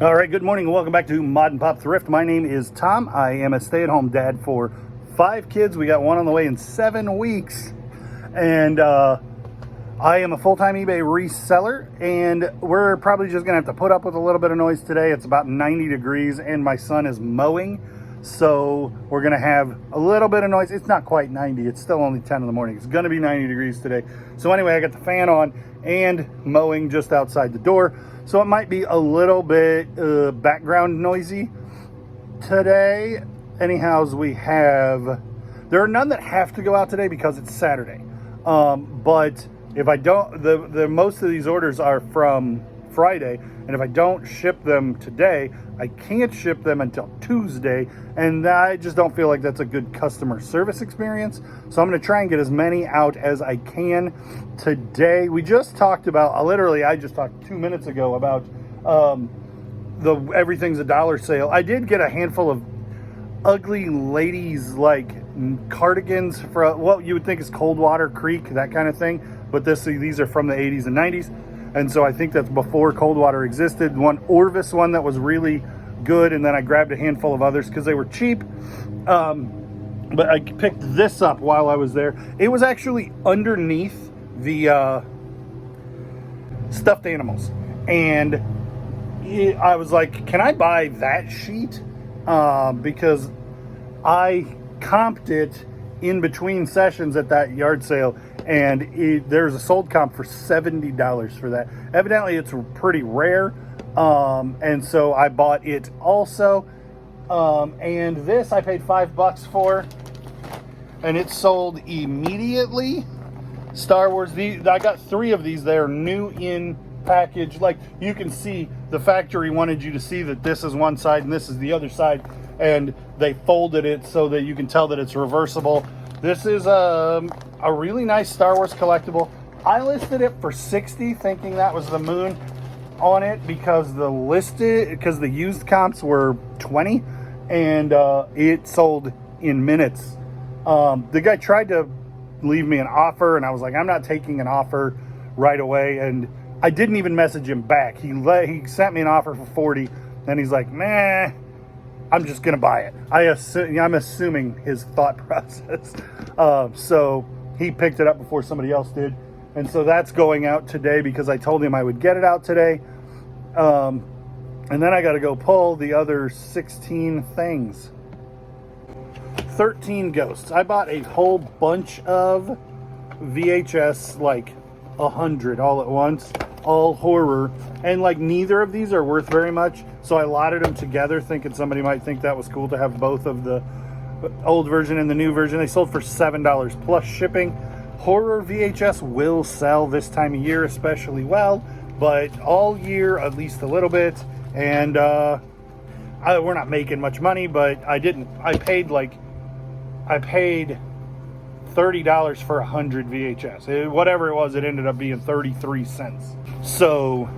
All right, good morning and welcome back to Mod and Pop Thrift. My name is Tom. I am a stay-at-home dad for 5 kids. We got one on the way in 7 weeks. And I am a full-time eBay reseller, and we're probably just going to have to put up with a little bit of noise today. It's about 90 degrees, and my son is mowing, so we're going to have a little bit of noise. It's not quite 90. It's still only 10 in the morning. It's going to be 90 degrees today. So anyway, I got the fan on and mowing just outside the door. So it might be a little bit background noisy today. Anyhows, there are none that have to go out today because it's Saturday. But if I don't, most of these orders are from Friday, and if I don't ship them today, I can't ship them until Tuesday, and I just don't feel like that's a good customer service experience. So I'm going to try and get as many out as I can today. We just talked about, I just talked 2 minutes ago about the Everything's a Dollar sale. I did get a handful of ugly ladies like cardigans for what you would think is Coldwater Creek, that kind of thing, but these are from the 80s and 90s, and so I think that's before Coldwater existed. One Orvis one that was really good, and then I grabbed a handful of others because they were cheap. But I picked this up while I was there. It was actually underneath the stuffed animals, and I was like, can I buy that sheet? Because I comped it in between sessions at that yard sale, and there's a sold comp for $70 for that. Evidently it's pretty rare, and so I bought it also. And this I paid $5 for, and it sold immediately. Star Wars, I got 3 of these. They're new in package. Like, you can see the factory wanted you to see that this is one side and this is the other side, and they folded it so that you can tell that it's reversible. This is a really nice Star Wars collectible. I listed it for $60, thinking that was the moon on it because the used comps were $20, and it sold in minutes. The guy tried to leave me an offer, and I was like, I'm not taking an offer right away, and I didn't even message him back. He sent me an offer for $40, and he's like, nah, I'm just gonna buy it. I'm assuming his thought process. So he picked it up before somebody else did, and so that's going out today because I told him I would get it out today. And then I got to go pull the other 16 things. 13 ghosts. I bought a whole bunch of VHS, like 100 all at once, all horror, and like neither of these are worth very much, so I lotted them together thinking somebody might think that was cool to have both of the old version and the new version. They sold for $7 plus shipping. Horror VHS will sell this time of year especially well, but all year at least a little bit, and we're not making much money, but I paid $30 for 100 VHS. Whatever it was, it ended up being 33 cents. So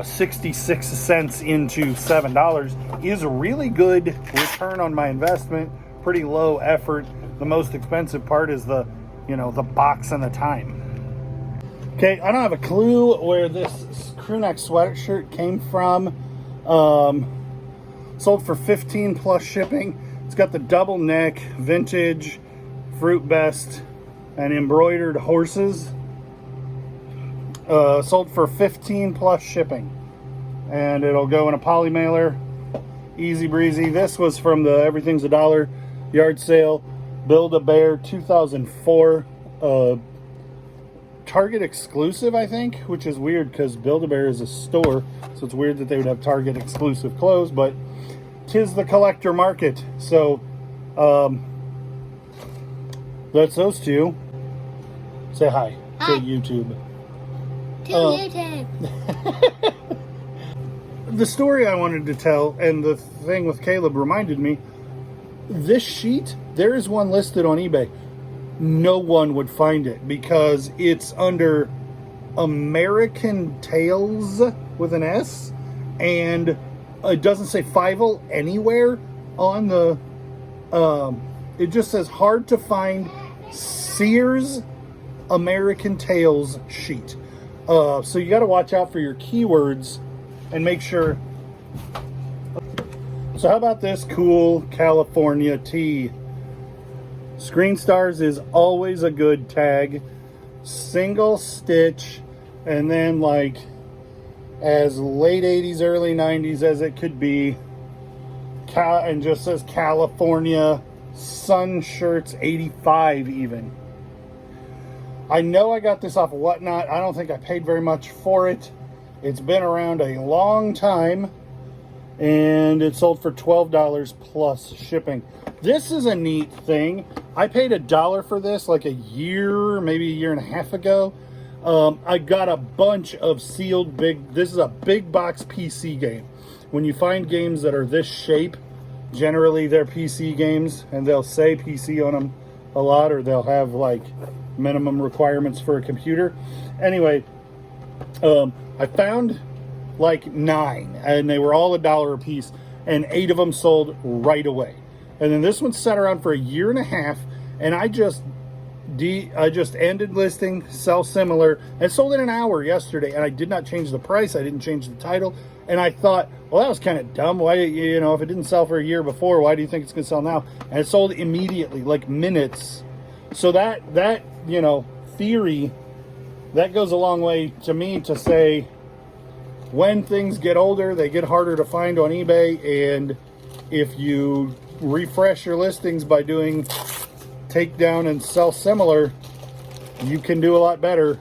66 cents into $7 is a really good return on my investment. Pretty low effort. The most expensive part is the box and the time. Okay, I don't have a clue where this crewneck sweatshirt came from. Sold for $15 plus shipping. It's got the double neck, vintage, fruit best, and embroidered horses. Sold for $15 plus shipping. And it'll go in a poly mailer. Easy breezy. This was from the Everything's a Dollar yard sale. Build-A-Bear 2004. Target exclusive, I think, which is weird because Build-A-Bear is a store, so it's weird that they would have Target exclusive clothes, but 'tis the collector market. So that's those two. Say hi. Hi. To YouTube. To YouTube. The story I wanted to tell and the thing with Caleb reminded me, this sheet, there is one listed on eBay. No one would find it because it's under American Tales with an S, and it doesn't say Fievel anywhere on the it just says hard to find Sears American Tales sheet. So you got to watch out for your keywords and make sure. So how about this cool California tee? Screen Stars is always a good tag. Single stitch, and then like as late 80s, early 90s as it could be. And just says California Sun Shirts 85 even. I know I got this off of Whatnot. I don't think I paid very much for it. It's been around a long time, and it sold for $12 plus shipping. This is a neat thing. I paid $1 for this like a year, maybe a year and a half ago. I got a bunch of sealed this is a big box PC game. When you find games that are this shape, generally they're PC games, and they'll say PC on them a lot, or they'll have like minimum requirements for a computer. Anyway, I found like 9, and they were all $1 a piece, and 8 of them sold right away. And then this one sat around for a year and a half, and I just ended listing, sell similar, and sold in an hour yesterday, and I did not change the price. I didn't change the title. And I thought, well, that was kind of dumb. Why, you know, if it didn't sell for a year before, why do you think it's going to sell now? And it sold immediately, like minutes. So that you know, theory, that goes a long way to me to say when things get older, they get harder to find on eBay. And if you refresh your listings by doing takedown and sell similar, you can do a lot better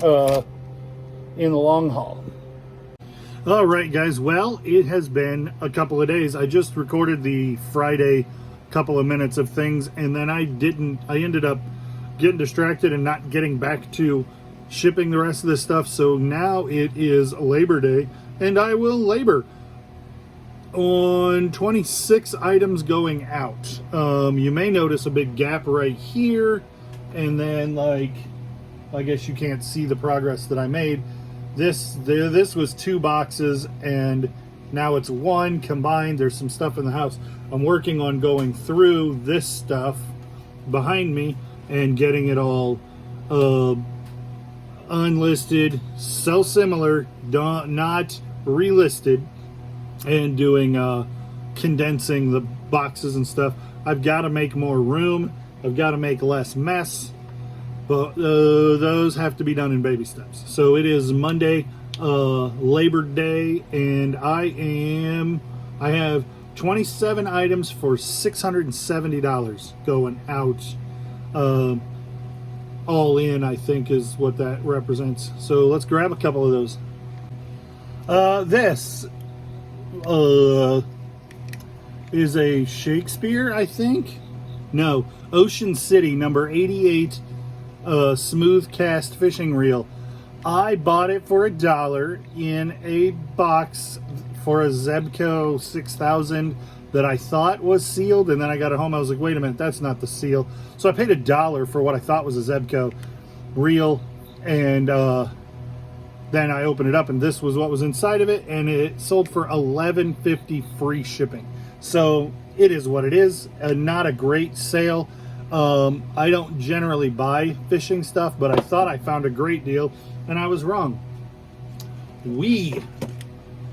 in the long haul. All right, guys. Well, it has been a couple of days. I just recorded the Friday couple of minutes of things, and then I ended up getting distracted and not getting back to shipping the rest of this stuff. So now it is Labor Day, and I will labor on 26 items going out. You may notice a big gap right here, and then like, I guess you can't see the progress that I made. This was 2 boxes, and now it's 1 combined. There's some stuff in the house. I'm working on going through this stuff behind me and getting it all unlisted, sell similar, not relisted, and doing condensing the boxes and stuff. I've got to make more room. I've got to make less mess. But those have to be done in baby steps. So it is Monday, Labor Day, and I have 27 items for $670 going out. All in, I think, is what that represents. So let's grab a couple of those. This is a Shakespeare, I think. No, Ocean City, number 88. Smooth cast fishing reel. I bought it for $1 in a box for a Zebco 6000 that I thought was sealed, and then I got it home. I was like, wait a minute, that's not the seal. So I paid $1 for what I thought was a Zebco reel, and then I opened it up, and this was what was inside of it, and it sold for $11.50 free shipping. So it is what it is. Not a great sale. I don't generally buy fishing stuff, but I thought I found a great deal, and I was wrong.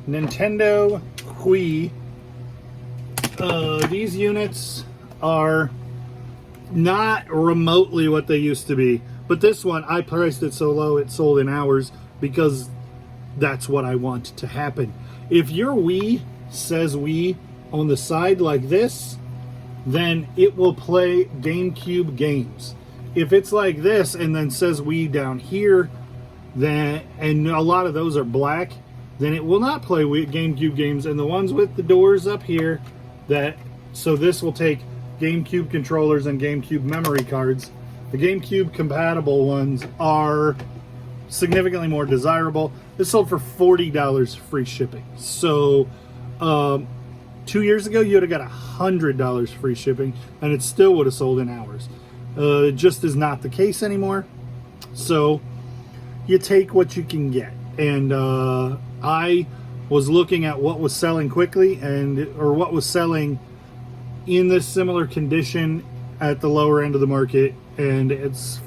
Nintendo Wii. These units are not remotely what they used to be, but this one, I priced it so low it sold in hours because that's what I want to happen. If your Wii says Wii on the side like this, then it will play GameCube games. If it's like this and then says Wii down here, then, and a lot of those are black, then it will not play GameCube games. And the ones with the doors up here, so this will take GameCube controllers and GameCube memory cards. The GameCube compatible ones are significantly more desirable. This sold for $40 free shipping. So 2 years ago, you would have got $100 free shipping, and it still would have sold in hours. It just is not the case anymore. So you take what you can get. And I was looking at what was selling quickly, or what was selling in this similar condition at the lower end of the market, and it's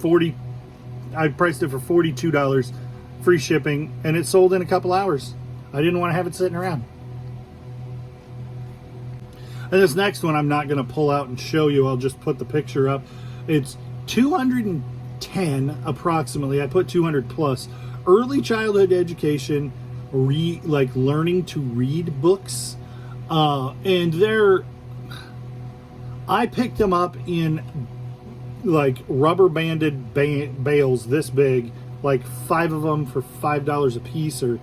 I priced it for $42 free shipping, and it sold in a couple hours. I didn't want to have it sitting around. And this next one I'm not going to pull out and show you. I'll just put the picture up. It's 210 approximately. I put 200 plus. Early childhood education, like learning to read books. And I picked them up in like rubber banded bales this big, like 5 of them for $5 a piece, or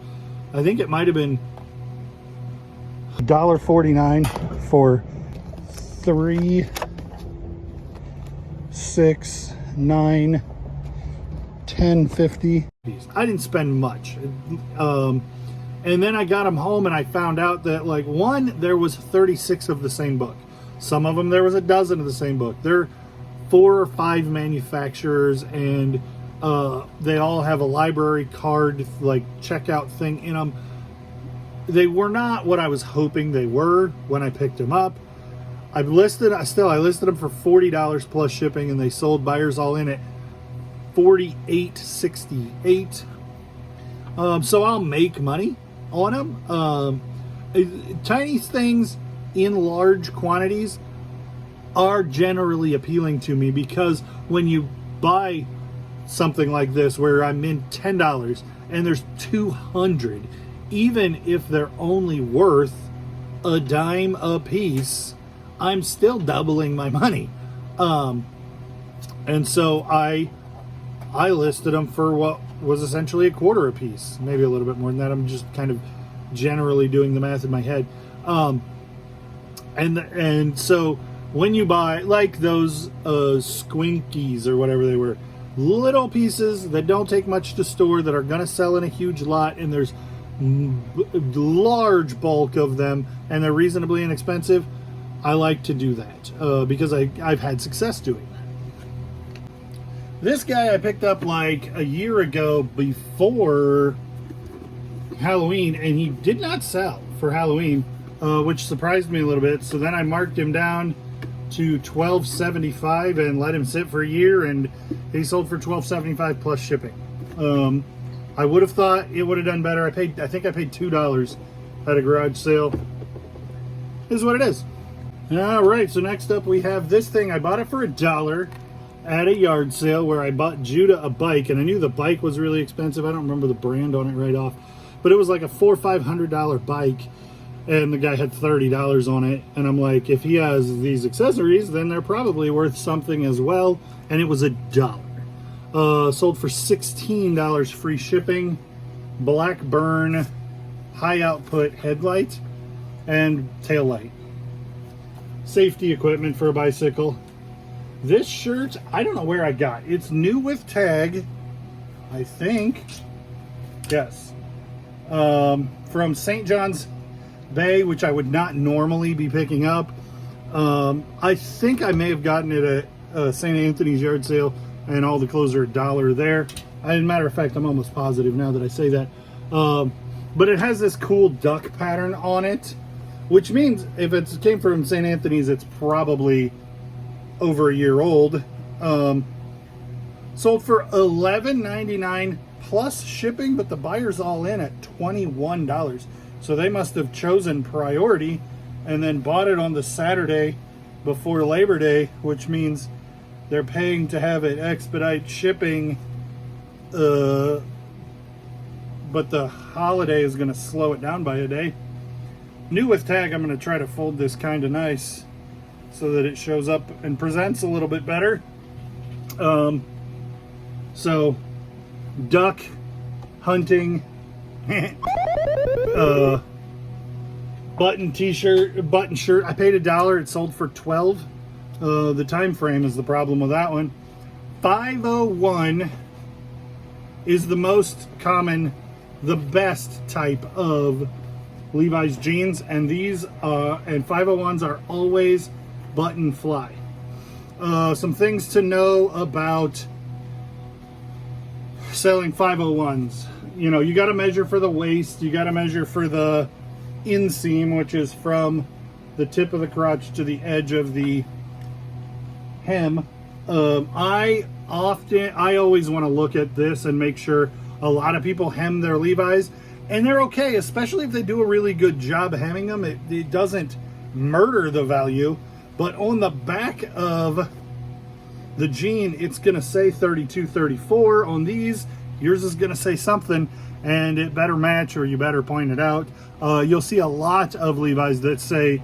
I think it might have been $1.49 for 3, 6, 9, 10, 50. I didn't spend much. And then I got them home and I found out that like there was 36 of the same book. Some of them there was a dozen of the same book. They're 4 or 5 manufacturers, and they all have a library card like checkout thing in them. They were not what I was hoping they were when I picked them up. I listed them for $40 plus shipping, and they sold buyers all in at $48.68. So I'll make money on them. Tiny things in large quantities are generally appealing to me, because when you buy something like this where I'm in $10 and there's 200, even if they're only worth a dime a piece, I'm still doubling my money. And so I listed them for what was essentially a quarter a piece, maybe a little bit more than that. I'm just kind of generally doing the math in my head. And so when you buy like those squinkies or whatever they were, little pieces that don't take much to store, that are going to sell in a huge lot, and there's large bulk of them, and they're reasonably inexpensive, I like to do that because I've had success doing that. This guy I picked up like a year ago before Halloween, and he did not sell for Halloween, which surprised me a little bit. So then I marked him down to $12.75 and let him sit for a year, and he sold for $12.75 plus shipping. I would have thought it would have done better. I think I paid $2 at a garage sale. This is what it is. All right, so next up we have this thing. I bought it for $1 at a yard sale where I bought Judah a bike, and I knew the bike was really expensive. I don't remember the brand on it right off, but it was like a $400 or $500 bike, and the guy had $30 on it. And I'm like, if he has these accessories, then they're probably worth something as well. And it was $1. Sold for $16 free shipping. Black burn, high output headlight and tail light. Safety equipment for a bicycle. This shirt, I don't know where I got. It's new with tag, I think. Yes. From St. John's Bay, which I would not normally be picking up. I think I may have gotten it at St. Anthony's yard sale, and all the clothes are $1 there. As a matter of fact, I'm almost positive now that I say that. But it has this cool duck pattern on it, which means if it came from St. Anthony's, it's probably over a year old. Sold for $11.99 plus shipping, but the buyer's all in at $21. So they must have chosen priority and then bought it on the Saturday before Labor Day, which means they're paying to have it expedite shipping, but the holiday is going to slow it down by a day. New with tag, I'm going to try to fold this kind of nice so that it shows up and presents a little bit better. So duck hunting button t-shirt, button shirt. I paid $1. It sold for $12. The time frame is the problem with that one. 501 is the most common, the best type of Levi's jeans, and these and 501s are always button fly. Some things to know about selling 501s. You know, you got to measure for the waist, you got to measure for the inseam, which is from the tip of the crotch to the edge of the hem. I always want to look at this and make sure. A lot of people hem their Levi's And they're okay, especially if they do a really good job hemming them. It doesn't murder the value. But on the back of the jean, it's going to say 32, 34. On these, yours is going to say something, and it better match or you better point it out. You'll see a lot of Levi's that say,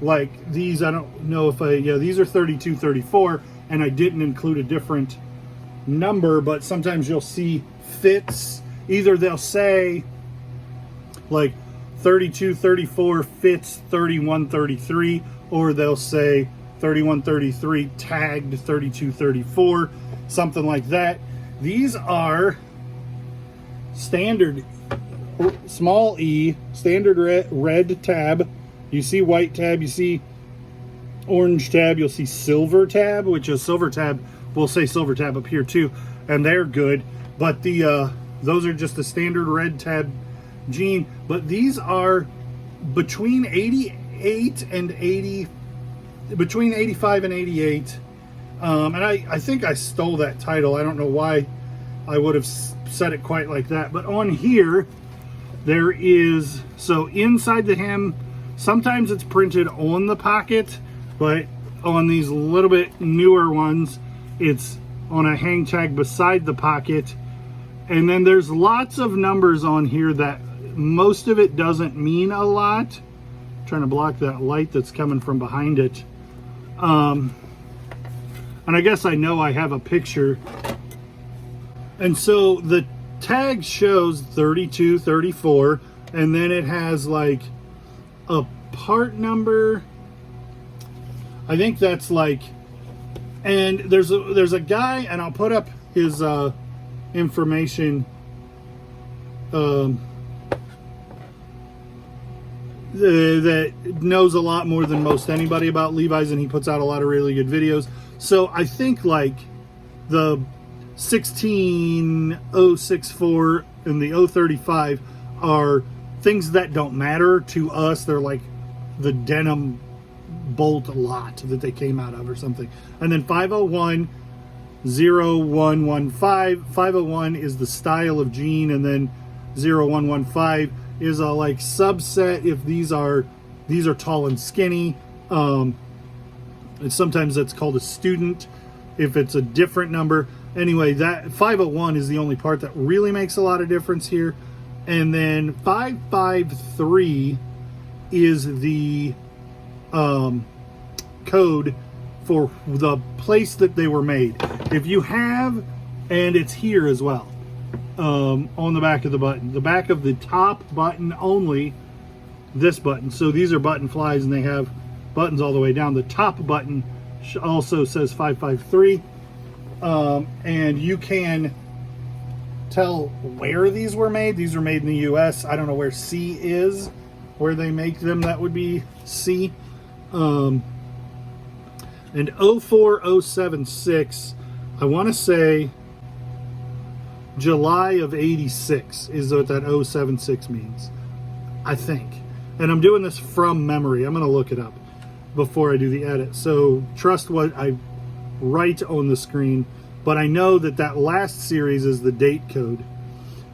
like these, I don't know if these are 32, 34, and I didn't include a different number, but sometimes you'll see fits. Either they'll say like 32, 34 fits 31, 33, or they'll say 31, 33 tagged 32, 34, something like that. These are standard small e, standard red tab. You see white tab, you see orange tab, you'll see silver tab, which is silver tab. We'll say silver tab up here too, and they're good. But the those are just the standard red tab jean. But these are between 88 and 80, between 85 and 88. And I think I stole that title. I don't know why I would have said it quite like that. But on here, there is, so inside the hem, sometimes it's printed on the pocket, but on these little bit newer ones, it's on a hang tag beside the pocket. And then there's lots of numbers on here that most of it doesn't mean a lot. I'm trying to block that light that's coming from behind it. And I guess I know I have a picture. And so the tag shows 32, 34, and then it has like a part number. I think that's like, and there's a guy, and I'll put up his information that knows a lot more than most anybody about Levi's, and he puts out a lot of really good videos. So I think like the 16064 and the 035 are things that don't matter to us. They're like the denim bolt lot that they came out of or something. And then 501 0115, 501 is the style of jean, and then 0115 is a like subset if these are tall and skinny. And sometimes that's called a student if it's a different number. Anyway, that 501 is the only part that really makes a lot of difference here. And then 553 is the code for the place that they were made. If you have, and it's here as well, on the back of the button, the back of the top button only, this button. So these are button flies, and they have buttons all the way down. The top button also says 553, and you can tell where these were made. These were made in the US. I don't know where C is, where they make them. That would be C. And 04076, I want to say July of 86 is what that 076 means, I think. And I'm doing this from memory. I'm going to look it up before I do the edit. So trust what I write on the screen. But I know that that last series is the date code.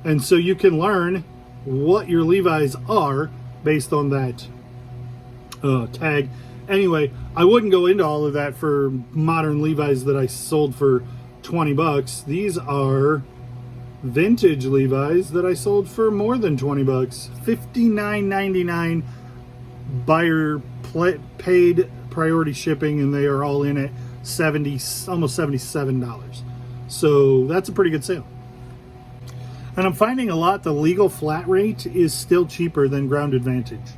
And so you can learn what your Levi's are based on that tag. Anyway, I wouldn't go into all of that for modern Levi's that I sold for 20 bucks. These are vintage Levi's that I sold for more than 20 bucks. $59.99 buyer paid priority shipping, and they are all in at almost $77. So that's a pretty good sale. And I'm finding a lot the legal flat rate is still cheaper than Ground Advantage.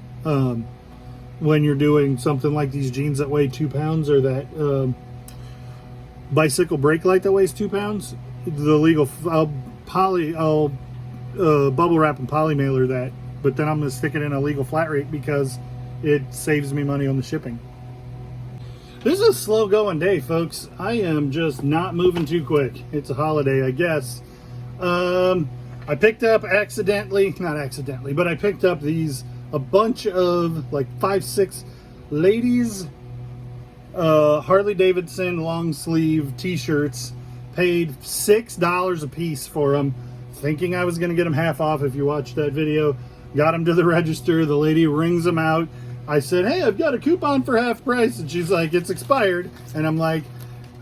When you're doing something like these jeans that weigh 2 pounds, or that bicycle brake light that weighs 2 pounds, the legal, I'll bubble wrap and poly mailer that, but then I'm going to stick it in a legal flat rate because it saves me money on the shipping. This is a slow going day, folks. I am just not moving too quick. It's a holiday, I guess. I picked up not accidentally, but I picked up a bunch of like 5-6 ladies Harley Davidson long sleeve t-shirts. Paid $6 a piece for them. thinking I was going to get them half off. If you watched that video, got them to the register. The lady rings them out. I said, hey, I've got a coupon for half price. And she's like, it's expired. And I'm like,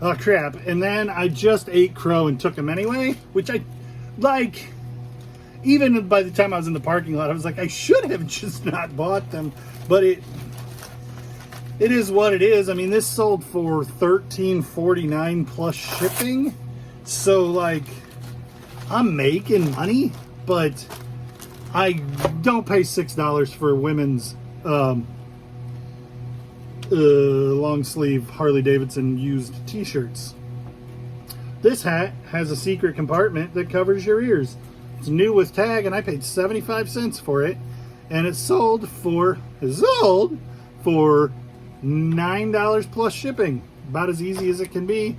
oh, crap. And then I just ate crow and took them anyway, which I, like, even by the time I was in the parking lot, I was like, I should have just not bought them. But it is what it is. I mean, this sold for $13.49 plus shipping. So, like, I'm making money, but I don't pay $6 for women's long sleeve Harley Davidson used t-shirts. This hat has a secret compartment that covers your ears. It's new with tag, and I paid 75 cents for it, and it's sold for $9 plus shipping. About as easy as it can be.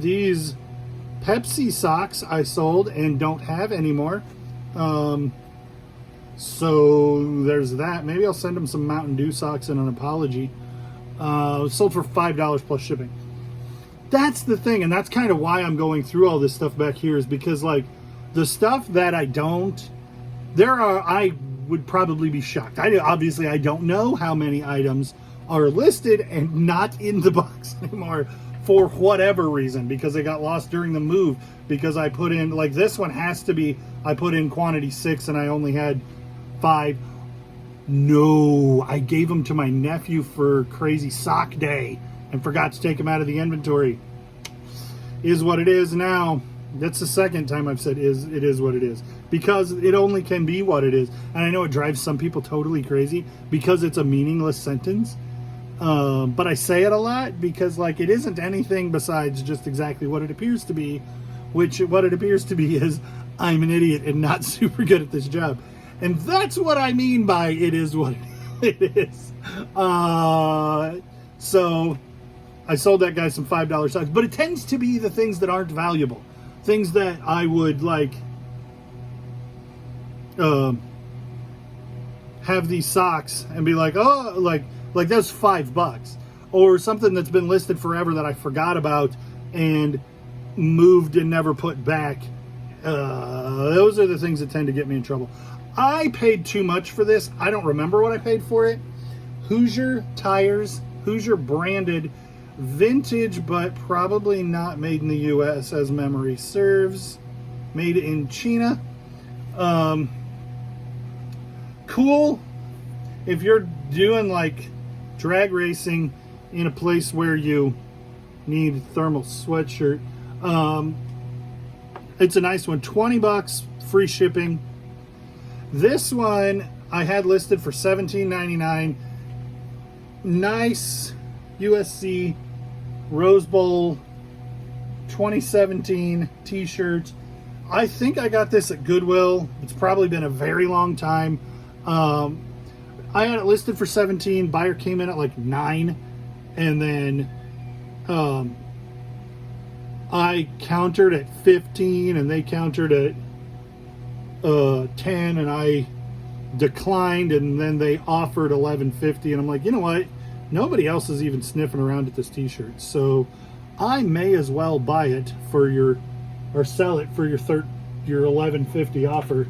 These Pepsi socks I sold and don't have anymore. So there's that. Maybe I'll send them some Mountain Dew socks and an apology. Sold for $5 plus shipping. That's the thing, and that's kind of why I'm going through all this stuff back here, is because, like, the stuff that I don't, I would probably be shocked. Obviously, I don't know how many items are listed and not in the box anymore for whatever reason, because they got lost during the move, because I put in, like, this one has to be, I put in quantity 6 and I only had 5. No, I gave them to my nephew for crazy sock day and forgot to take them out of the inventory. Is what it is now. That's the second time I've said it is what it is, because it only can be what it is. And I know it drives some people totally crazy because it's a meaningless sentence. But I say it a lot because, like, it isn't anything besides just exactly what it appears to be, which what it appears to be is I'm an idiot and not super good at this job. And that's what I mean by it is what it is. So I sold that guy some $5 socks, but it tends to be the things that aren't valuable. Things that I would, like, have these socks and be like, oh, like that's $5, or something that's been listed forever that I forgot about and moved and never put back. Those are the things that tend to get me in trouble. I paid too much for this. I don't remember what I paid for it. Hoosier tires, Hoosier branded, vintage, but probably not made in the US as memory serves. Made in China. Cool if you're doing, like, drag racing in a place where you need thermal sweatshirt. It's a nice one. $20, free shipping. This one I had listed for $17.99. Nice USC Rose Bowl 2017 t-shirt. I think I got this at Goodwill. It's probably been a very long time. I had it listed for 17. Buyer came in at like 9, and then I countered at 15, and they countered at 10, and I declined, and then they offered $11.50, and I'm like, you know what? Nobody else is even sniffing around at this t-shirt, so I may as well buy it for or sell it for your $11.50 offer,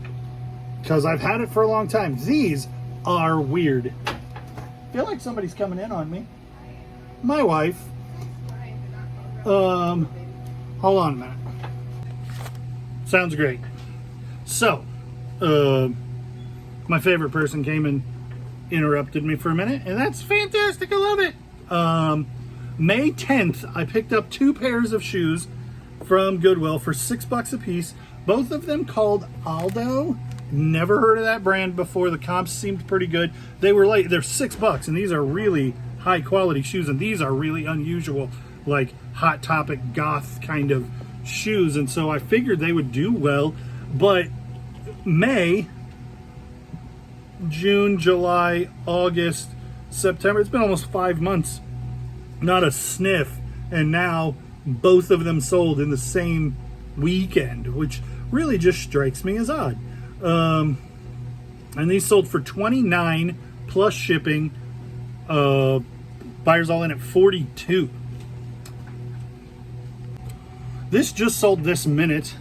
because I've had it for a long time. These are weird. I feel like somebody's coming in on me. My wife. Hold on a minute. Sounds great. So, my favorite person came and interrupted me for a minute, and that's fantastic. I love it. May 10th, I picked up 2 pairs of shoes from Goodwill for $6 a piece. Both of them called Aldo. Never heard of that brand before. The comps seemed pretty good. They were like, they're $6, and these are really high quality shoes, and these are really unusual, like Hot Topic goth kind of shoes, and so I figured they would do well. But May, June, July, August, September, it's been almost 5 months, not a sniff, and now both of them sold in the same weekend, which really just strikes me as odd. And these sold for $29 plus shipping. Buyers all in at $42. This just sold this minute.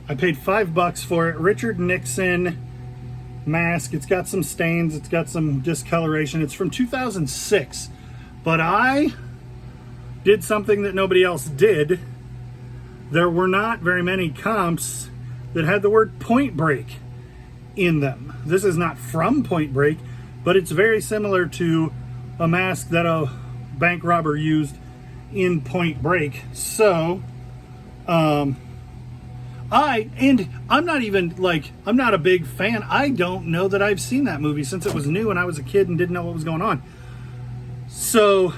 I paid $5 for it. Richard Nixon mask. It's got some stains. It's got some discoloration. It's from 2006. But I did something that nobody else did. There were not very many comps that had the word Point Break in them. This is not from Point Break, but it's very similar to a mask that a bank robber used in Point Break. So, I'm not even like, I'm not a big fan. I don't know that I've seen that movie since it was new and I was a kid and didn't know what was going on. So,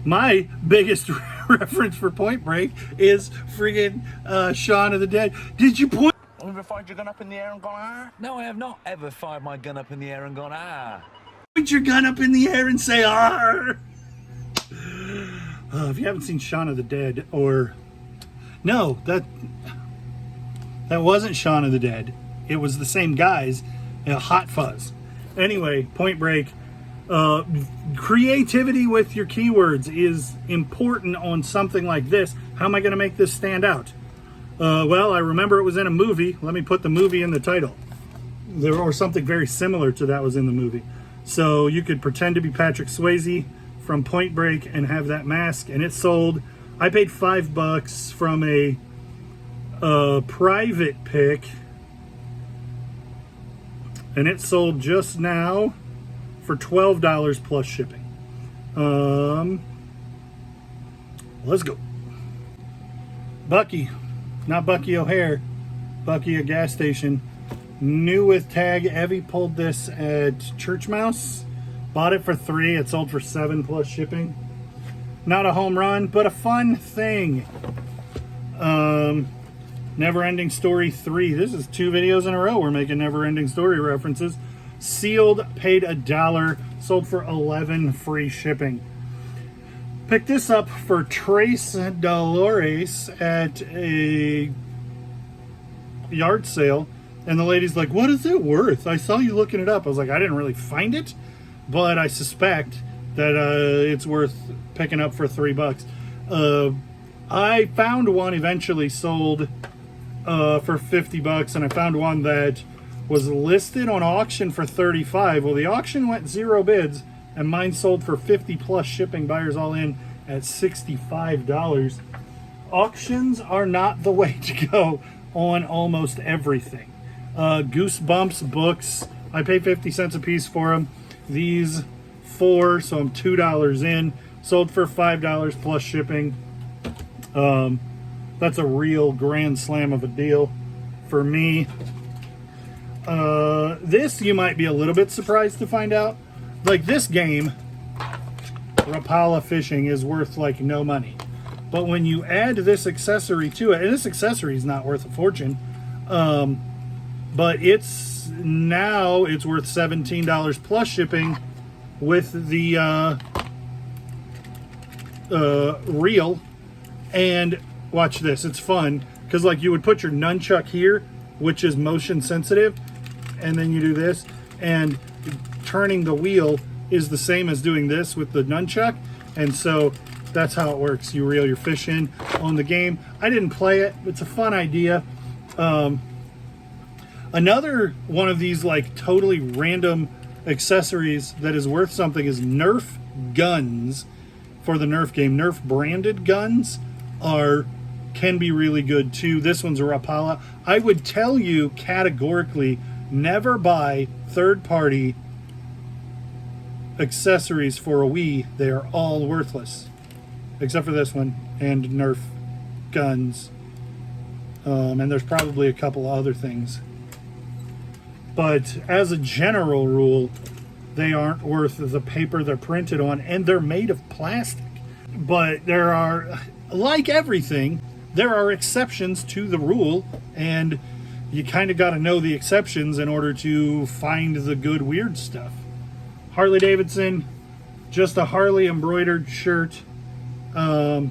my biggest reference for Point Break is friggin' Shaun of the Dead. Did you point? Ever fired your gun up in the air and gone, ah? No, I have not ever fired my gun up in the air and gone, ah. Point your gun up in the air and say, "Arr!" If you haven't seen Shaun of the Dead, or no, that wasn't Shaun of the Dead. It was the same guys, Hot Fuzz. Anyway, Point Break. Creativity with your keywords is important on something like this. How am I going to make this stand out? Well, I remember it was in a movie. Let me put the movie in the title. There or something very similar to that was in the movie. So you could pretend to be Patrick Swayze from Point Break and have that mask, and it sold. I paid $5 from a private pick, and it sold just now for $12 plus shipping. Let's go. Bucky, not Bucky O'Hare, Bucky, a gas station. New with tag. Evie pulled this at Church Mouse. Bought it for $3. It sold for $7 plus shipping. Not a home run, but a fun thing. Never Ending Story 3. This is 2 videos in a row we're making Never Ending Story references. Sealed, paid $1, sold for $11, free shipping. Picked this up for Trace Dolores at a yard sale, and the lady's like, "What is it worth? I saw you looking it up." I was like, "I didn't really find it, but I suspect that it's worth picking up for $3. I found one eventually sold for $50, and I found one that was listed on auction for $35. Well, the auction went 0 bids, and mine sold for $50 plus shipping, buyers all in at $65. Auctions are not the way to go on almost everything. Goosebumps books, I pay 50 cents a piece for them. These 4, so I'm $2 in. Sold for $5 plus shipping. That's a real grand slam of a deal for me. This you might be a little bit surprised to find out. Like this game, Rapala Fishing, is worth like no money. But when you add this accessory to it, and this accessory is not worth a fortune, but it's worth $17 plus shipping with the reel. And watch this, it's fun because like you would put your nunchuck here, which is motion sensitive, and then you do this, and turning the wheel is the same as doing this with the nunchuck, and so that's how it works. You reel your fish in on the game. I didn't play it. It's a fun idea. Another one of these like totally random accessories that is worth something is Nerf guns for the Nerf game. Nerf branded guns can be really good too. This one's a Rapala. I would tell you categorically, never buy third-party accessories for a Wii. They are all worthless, except for this one and Nerf guns. And there's probably a couple other things. But as a general rule, they aren't worth the paper they're printed on, and they're made of plastic. But there are, like everything, there are exceptions to the rule, and you kind of got to know the exceptions in order to find the good weird stuff. Harley Davidson, just a Harley embroidered shirt, metal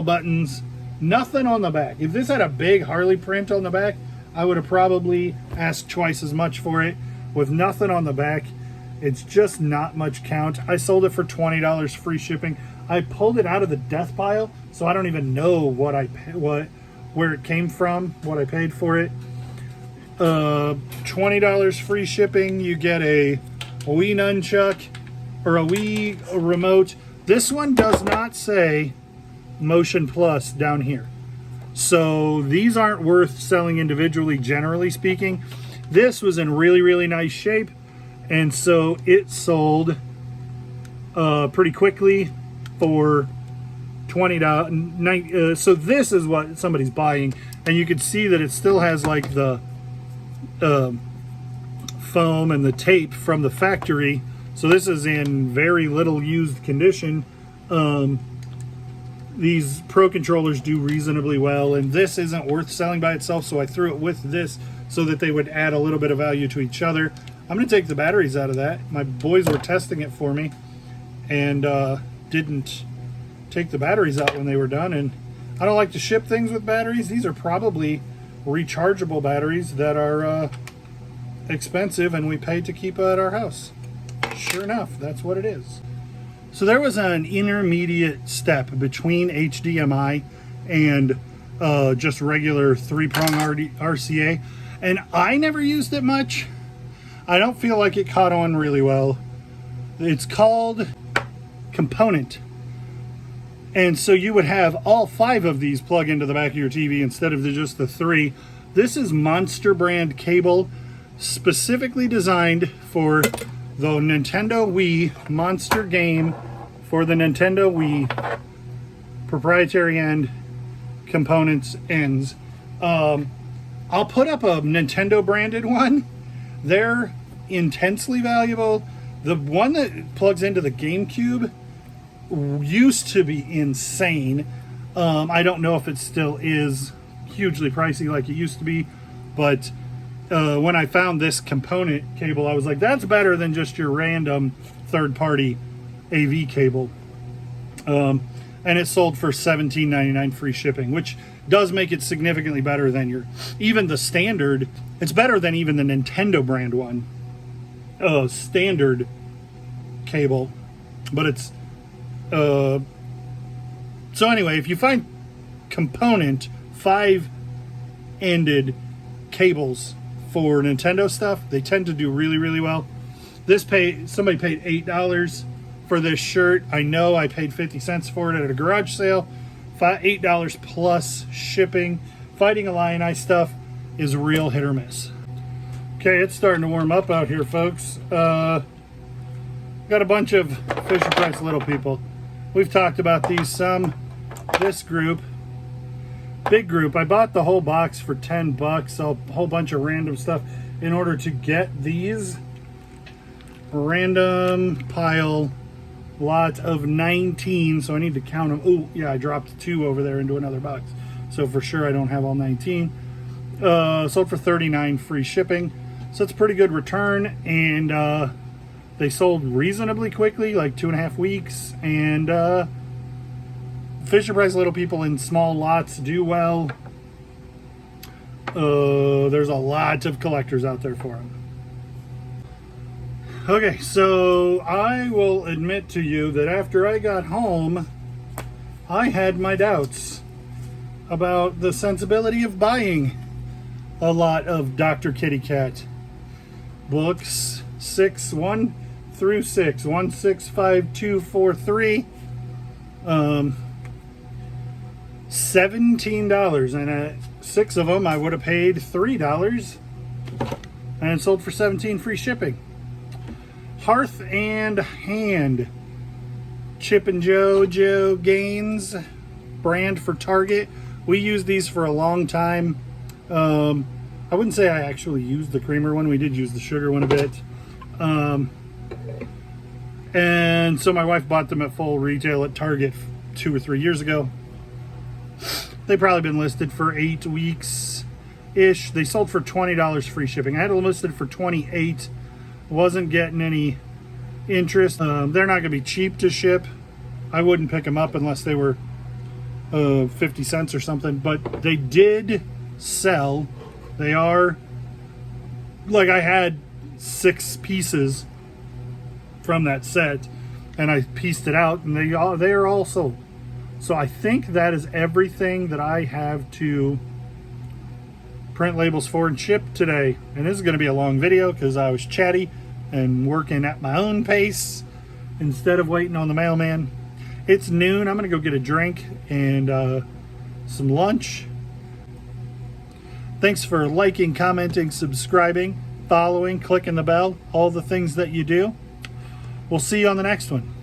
buttons, nothing on the back. If this had a big Harley print on the back, I would have probably asked twice as much for it. With nothing on the back, it's just not much count. I sold it for $20 free shipping. I pulled it out of the death pile, so I don't even know where it came from, what I paid for it. $20 free shipping. You get a Wii nunchuck or a Wii remote. This one does not say Motion Plus down here. So these aren't worth selling individually, generally speaking. This was in really, really nice shape, and so it sold pretty quickly for $20. So this is what somebody's buying, and you can see that it still has like the foam and the tape from the factory. So this is in very little used condition. These Pro controllers do reasonably well, and this isn't worth selling by itself, so I threw it with this so that they would add a little bit of value to each other. I'm going to take the batteries out of that. My boys were testing it for me and didn't take the batteries out when they were done, and I don't like to ship things with batteries. These are probably rechargeable batteries that are expensive, and we paid to keep at our house. Sure enough, that's what it is. So there was an intermediate step between HDMI and just regular 3-prong RCA, and I never used it much. I don't feel like it caught on really well. It's called component. And so you would have all 5 of these plug into the back of your TV instead of just the 3. This is Monster brand cable, specifically designed for the Nintendo Wii Monster game for the Nintendo Wii, proprietary end, components ends. I'll put up a Nintendo branded one. They're intensely valuable. The one that plugs into the GameCube used to be insane. I don't know if it still is hugely pricey like it used to be, but when I found this component cable, I was like, that's better than just your random third-party AV cable. And it sold for $17.99 free shipping, which does make it significantly better than even the standard. It's better than even the Nintendo brand one, standard cable. But it's so anyway, if you find component 5-ended cables for Nintendo stuff, they tend to do really, really well. Somebody paid $8 for this shirt. I know I paid 50 cents for it at a garage sale. $8 plus shipping. Fighting Illini stuff is real hit or miss. Okay, it's starting to warm up out here, folks. Got a bunch of Fisher Price Little People. We've talked about these some. This group, big group, I bought the whole box for $10, a whole bunch of random stuff in order to get these. Random pile lot of 19, so I need to count them. Oh yeah, I dropped 2 over there into another box, so for sure I don't have all 19. Sold for $39 free shipping, so it's a pretty good return, and they sold reasonably quickly, like 2.5 weeks, and Fisher Price Little People in small lots do well. There's a lot of collectors out there for them. Okay, so I will admit to you that after I got home, I had my doubts about the sensibility of buying a lot of Dr. Kitty Cat books. 1 through 6, 1, 6, 5, 2, 4, 3. $17, and 6 of them I would have paid $3, and it sold for $17 free shipping. Hearth and Hand, Chip and Joe Gaines brand for Target. We used these for a long time. I wouldn't say I actually used the creamer one. We did use the sugar one a bit. And so my wife bought them at full retail at Target 2 or 3 years ago. They've probably been listed for 8 weeks-ish. They sold for $20 free shipping. I had them listed for $28. Wasn't getting any interest. They're not going to be cheap to ship. I wouldn't pick them up unless they were 50 cents or something. But they did sell. They are, like, I had 6 pieces from that set. and I pieced it out, and they are all sold. So I think that is everything that I have to print labels for and ship today. And this is going to be a long video because I was chatty and working at my own pace instead of waiting on the mailman. It's noon. I'm going to go get a drink and some lunch. Thanks for liking, commenting, subscribing, following, clicking the bell, all the things that you do. We'll see you on the next one.